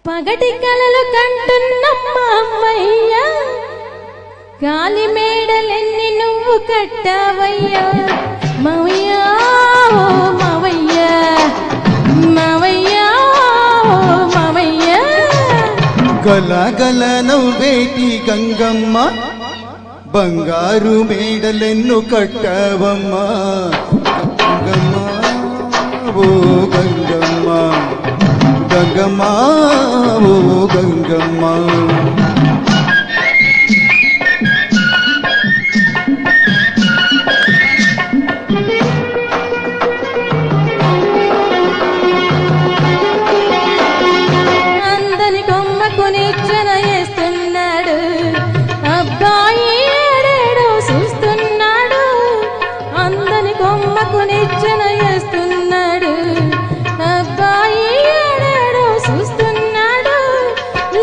పగటి కలలు కంటున్నమ్మ అమ్మయ్య, గాలి మేడలెన్ని నువ్వు కట్టావయ్యా మావయ్యా, ఓ మావయ్యా మావయ్యా, ఓ మావయ్యా. గలగల నవ్వేటి గంగమ్మ, బంగారు మేడలెన్ను కట్టావమ్మ గంగమ్మ, ఓ గంగమ్మ గంగమ్మ, ఓ గంగమ్మ. అందని కొమ్మకు నిచ్చెన వేస్తున్నాడు అబ్బాయి, ఏడేడో చూస్తున్నాడు. అందని కొమ్మకు నిచ్చెన వేస్తున్నాడు అబ్బాయి, ఏడేడో చూస్తున్నాడు.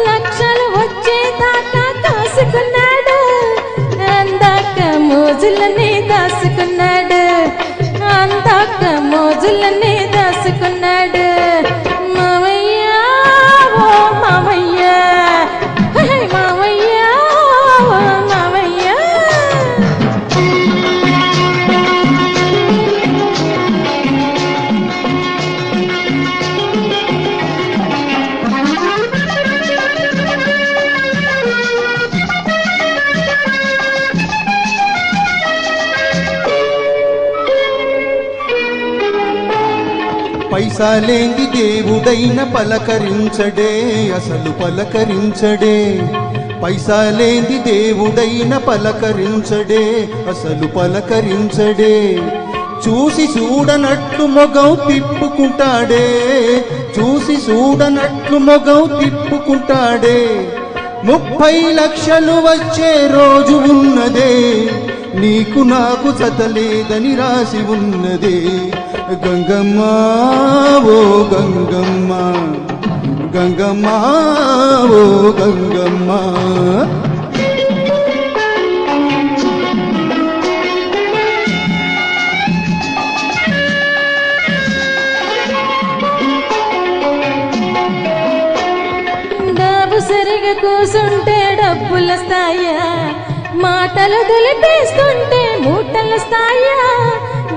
లక్షలు వచ్చేదాకా కాసుకున్నాడు, అందాక మోజులని దాసుకున్నాడు, అందాక మోజులని దాసుకున్నాడు. మావయ్యా, ఓ మావయ్యా, హే మావయ్యా, ఓ మావయ్యా. పైసాలేంది దేవుడైన పలకరించడే, అసలు పలకరించడే. పైసాలేంది దేవుడైన పలకరించడే, అసలు పలకరించడే. చూసి చూడనట్లు మొగం తిప్పుకుంటాడే, చూసి చూడనట్లు మొగం తిప్పుకుంటాడే. 30 లక్షలు వచ్చే రోజు ఉన్నదే, నీకు నాకు జతలేదని రాసి ఉన్నదే. గంగమ్మ, ఓ గంగమ్మ గంగమ్మ, ఓ గంగమ్మ. డాబు సరిగా కూసుంటే డబ్బులొస్తాయా, మాటలు దులిపేస్తుంటే మూటలొస్తాయా.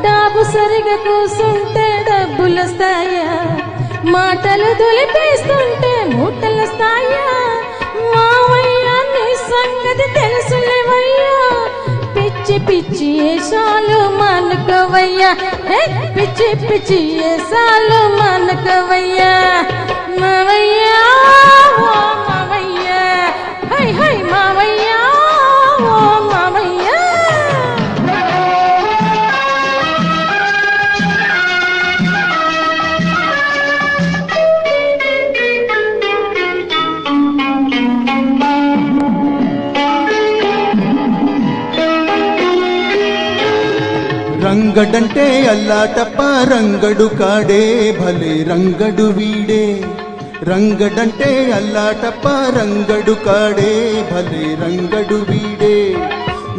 డాబు సరిగా కూసుంటే డబ్బులొస్తాయా, మాటలు దులిపేస్తుంటే మూటలొస్తాయా. మావయ్యా నీ సంగతి తెలుసులేవయ్యా, పిచ్చి పిచ్చి ఏసాలు మానుకోవయ్యా, పిచ్చి పిచ్చి ఏసాలు మానుకోవయ్యా. మావయ్యా, ఓ మావయ్యా, హై హై మావయ్యా, ఓ మావయ్యా. రంగడంటే అల్లాటప్ప రంగడు కాడే, భలే రంగడు వీడే. రంగడంటే అల్లాటప్ప రంగడు కాడే, భలే రంగడు వీడే.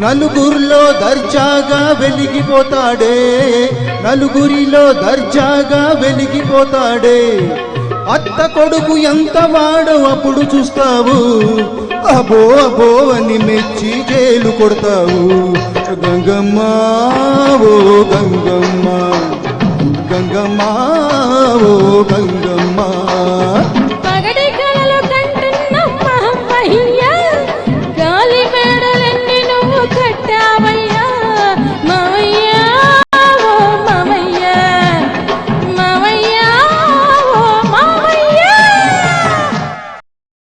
నలుగురిలో దర్జాగా వెలిగిపోతాడే, నలుగురిలో దర్జాగా వెలిగిపోతాడే. అత్త కొడుకు ఎంత వాడో అప్పుడు చూస్తావు, అబో అబో అని మెచ్చి జైలు కొడతావు. గంగమ్మ, ఓ గంగమ్మ గంగమ్మ, ఓ గంగమ్మ.